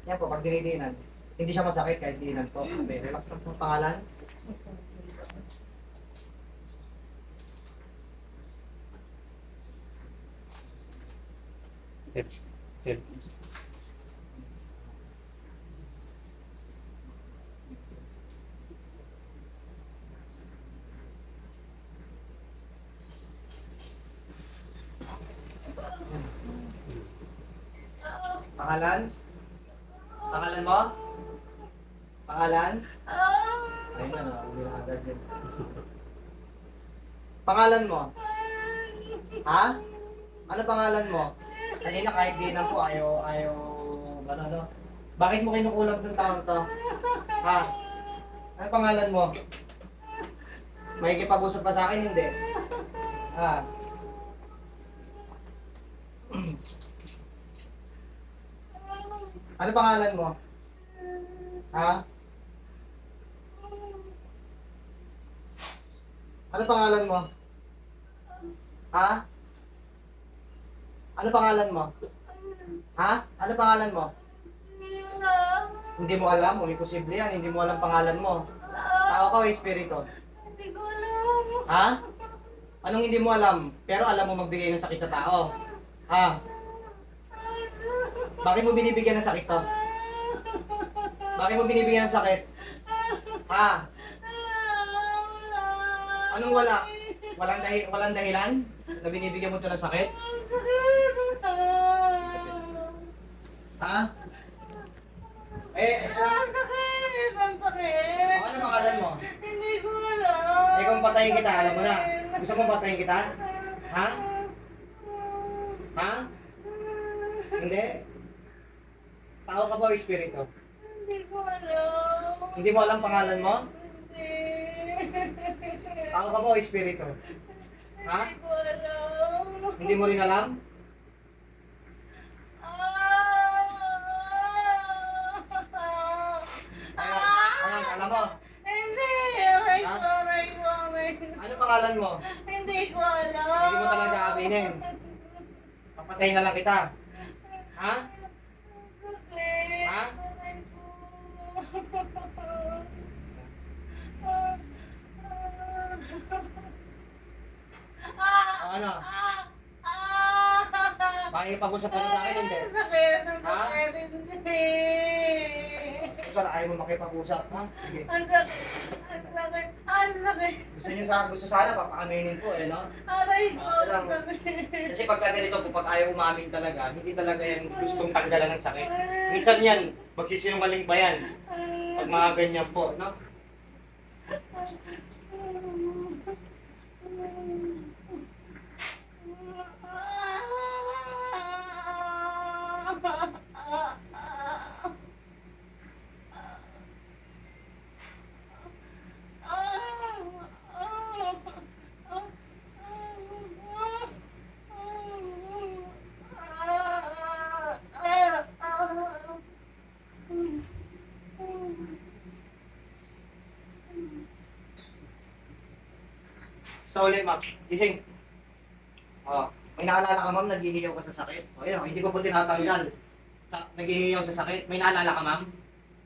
Yan po, pag dinidiinan. Hindi siya masakit kahit diinan po. Okay, relax lang po. Pangalan? Tips. Tip. Pangalan? Pangalan mo? Pangalan? Ayun na, hindi na agad yun. Pangalan mo? Ha? Ano pangalan mo? Kanina kahit diinan po, ayaw, ano. Bakit mo kinukulam ng taong to? Ha? Ano pangalan mo? May kipag-usap pa sa akin, hindi? Ha? Ano pangalan mo? Ha? Ano pangalan mo? Ha? Ano pangalan mo? Ha? Ano pangalan mo? Hindi mo alam, o imposible yan, hindi mo alam pangalan mo. Tao ka o espiritu? Hindi ko alam. Ha? Anong hindi mo alam? Pero alam mo magbigay ng sakit sa tao. Ha? Bakit mo binibigyan ng sakit to? Bakit mo binibigyan ng sakit? Ha? Anong wala? Walang dahilan na binibigyan mo to ng sakit? Ha? Ang sakit! Ang sakit! Ano pangalan mo? Hindi ko alam. Ikaw ang patayin kita, alam mo na. Gusto mong patayin kita? Ha? Ha? Hindi? Tao ka ba o espiritu? Hindi ko alam. Hindi mo alam pangalan mo? Hindi. Tao ka ba o espiritu? Ha? Hindi ko alam. Hindi mo rin alam? Ayan, alam mo. Hindi. Aray ko, Ha? aray ko, aray ko. Ano pangalan mo? Hindi ko alam. Hindi mo talaga aminin. Papatay na lang kita. Ha? Sakit. Ha? Aray ko. O ano? Makikipag-usap ka na sa akin, hindi? Sakit, ang Ha? sakit, hindi. Ikaw na ayaw mo makipag-usap, ha? Sige. Ang sakit, ang sakit, ang sakit. Gusto sana papakaminin ko, eh, no? Aray ko, Kasi lang, ang sakit. Kasi pagka ganito po, pag ayaw umamin talaga, hindi talaga yan gustong tanggalan ng sakit. Minsan yan, magsisinungaling pa yan. Pag mga ganyan po, no? So ulit, ma'am. Gising. Oh, may naalala ka, ma'am, naghihiyaw ka sa sakit? O, yun, hindi ko po tinatanggal. Naghihiyaw sa sakit. May naalala ka, ma'am?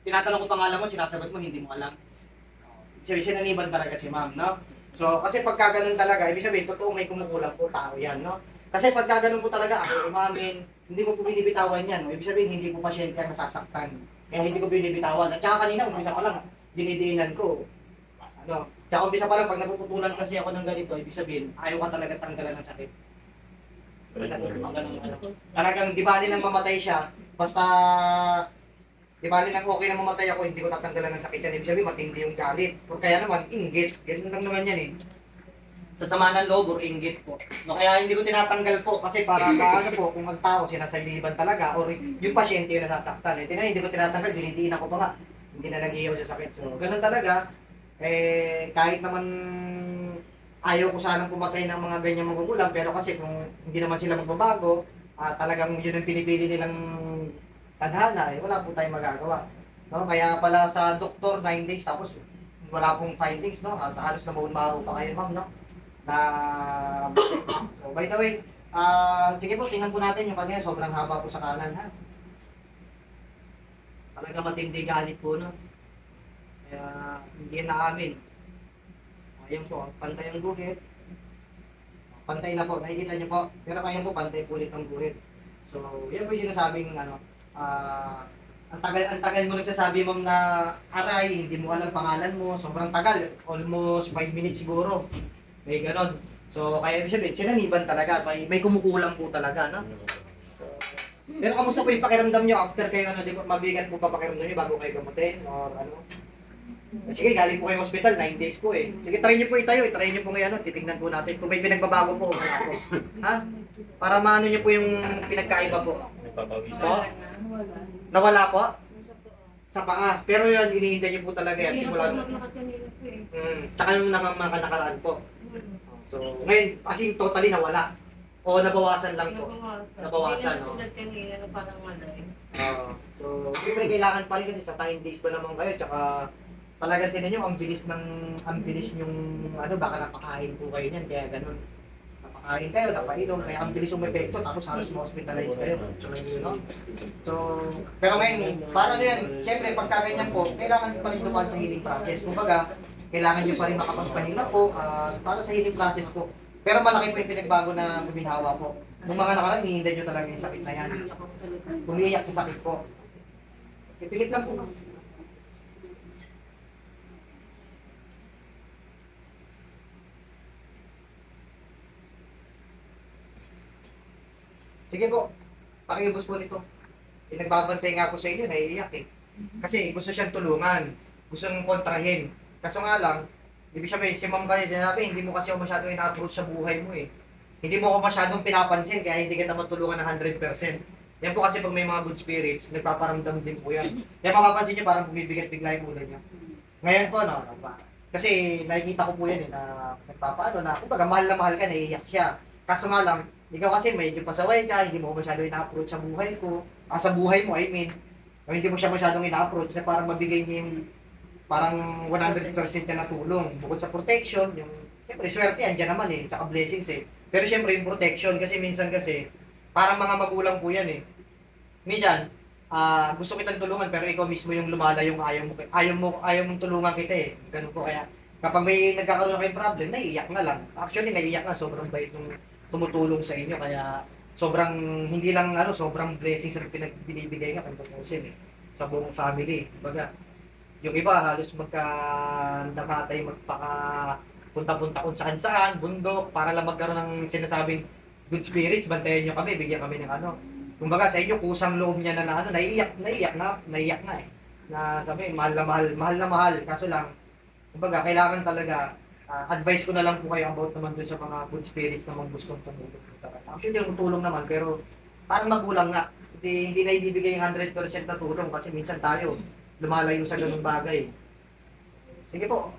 Tinatanong ko pangalan mo, sinasagot mo, hindi mo alam. Sinaniban talaga si ma'am, no? So, kasi pagka ganun talaga, ibig sabihin, totoo may kumukulang po, tao yan, no? Kasi pagka ganun po talaga, ako umamin, hindi ko po binibitawan yan, no? Ibig sabihin, hindi po pasyente ang nasasaktan. Kaya hindi ko binibitawan. At saka kanina, umpisa pa lang, dinidiinan ko. Ano? Tsaka umpisa pa lang, pag napuputulan kasi ako ng ganito, ibig sabihin, ayaw ka talaga tanggalan ng sakit. Talagang di bali nang mamatay siya, basta di bali nang okay na mamatay ako, hindi ko tatanggalan ng sakit yan. Ibig sabihin, matindi yung galit. O kaya naman, inggit. Ganun lang naman yan eh. Sasama ng loob or inggit po. No, kaya hindi ko tinatanggal po kasi para paano po kung ang tao sinasaliban talaga or yung pasyente yung nasasaktan. Eh, hindi ko tinatanggal, dinidiin ako pa nga. Hindi na nag-iyaw sa sakit. So, ganun talaga. Eh, kahit naman ayaw ko sanang pumatay ng mga ganyang magugulang, pero kasi kung hindi naman sila magbabago, talagang yun ang pinipili nilang tadhana, eh, wala po tayong magagawa. No? Kaya pala sa doktor, 9 days, tapos wala pong findings, no? At halos nabuon-baho pa kayo, ma'am, no? Na, so, by the way, sige po, tingnan po natin yung kanya, sobrang haba po sa kanan, ha? Talaga matindi galit po, no? Kaya hindi na amin. Ayan po, pantay ang guhit. Pantay na po, nakikita niyo po. Pero kaya po, pantay po ulit ang guhit. So, yan po yung sinasabing, ang tagal mo nagsasabi ma'am na aray, hindi mo alam pangalan mo, sobrang tagal, almost 5 minutes siguro. May ganon. So, kaya ibig sabihin, sinaniban talaga, may kumukulang po talaga, no? So, pero kamusta po yung pakiramdam nyo after kayo, di ba, mabigat po pa pakiramdam nyo bago kayo gamutin, or ano? Sige, galing po kayo hospital, 9 days po eh. Sige, try nyo po itayo, try nyo po ngayon, titignan po natin. Kung may pinagbabago po, wala po. Ha? Para maano nyo po yung pinagkaiba po. Nagpapawisan. Po? Nawala po? Sa paa. Pero yun, iniinda nyo po talaga yan. Simula. Tsaka yung mga nakaraan po. So, ngayon, as in, totally nawala. O nabawasan lang po. Nabawasan, no? So, siyempre kailangan pa rin kasi sa 9 days ba naman kayo, tsaka talagang tinan nyo, ang bilis yung, baka napakain po kayo niyan, kaya ganun. Napakain kayo, napainom, kaya ang bilis umepekto, tapos halos ma-hospitalize kayo. No? So, pero ngayon, para na yan, siyempre pagka ganyan po, kailangan pa rin dumaan sa healing process. Kumbaga, kailangan nyo pa rin makapagpahinga po, para sa healing process po. Pero malaki po yung pinagbago na guminhawa po. Nung mga nakaraan, iniinda nyo talaga yung sakit na yan. Umiiyak sa sakit po. Ipikit lang po. Sige po, pakingibos po nito. Pinagbabantay nga po sa inyo, naiiyak eh. Kasi gusto siyang tulungan, gusto niyang kontrahin. Kaso nga lang, ibig sabihin, si ma'am kasi sinabi, hindi mo kasi ako masyadong ina-approach sa buhay mo eh. Hindi mo ako masyadong pinapansin, kaya hindi kita matulungan ng 100%. Yan po kasi pag may mga good spirits, nagpaparamdam din po yan. Kaya mapapansin nyo, parang bumibigat bigla yung ulo niya. Ngayon po, no, kasi nakikita ko po yan eh, na nagpapaano na, kumbaga mahal na mahal ka, naiiyak siya. Kaso nga lang, ikaw kasi medyo pasaway ka, hindi mo masyadong ina-approach sa buhay ko, sa buhay mo, I mean, o hindi mo siya masyadong ina-approach na parang mabigay niya yung parang 100% niya na tulong. Bukod sa protection, yung, siyempre, swerte yan, dyan naman eh, tsaka blessings eh. Pero siyempre, yung protection, kasi minsan kasi, parang mga magulang po yan eh. Minsan, gusto kitang tulungan, pero ikaw mismo yung lumalayo, ayaw mong tulungan kita eh. Ganun po kaya, kapag may nagkakaroon na kayong problem, naiiyak na lang. Actually, naiiyak na, sobrang bait nung tumutulong sa inyo, kaya sobrang, hindi lang sobrang blessings na binibigay nga kung tutusin eh, sa buong family. Baga, yung iba halos magka-namatay, punta-punta kung saan-saan, bundok, para lang magkaroon ng sinasabing good spirits, bantayan nyo kami, bigyan kami ng Kumbaga sa inyo, kusang loob niya na naiiyak na eh. Na sabi, mahal na mahal, kaso lang, kumbaga, kailangan talaga, advice ko na lang po kayo about naman dun sa mga good spirits na gustong tumulong. Actually, yung tulong naman, pero parang magulang nga. Hindi na ibibigay yung 100% na tulong kasi minsan tayo lumalayo sa ganung bagay. Sige po,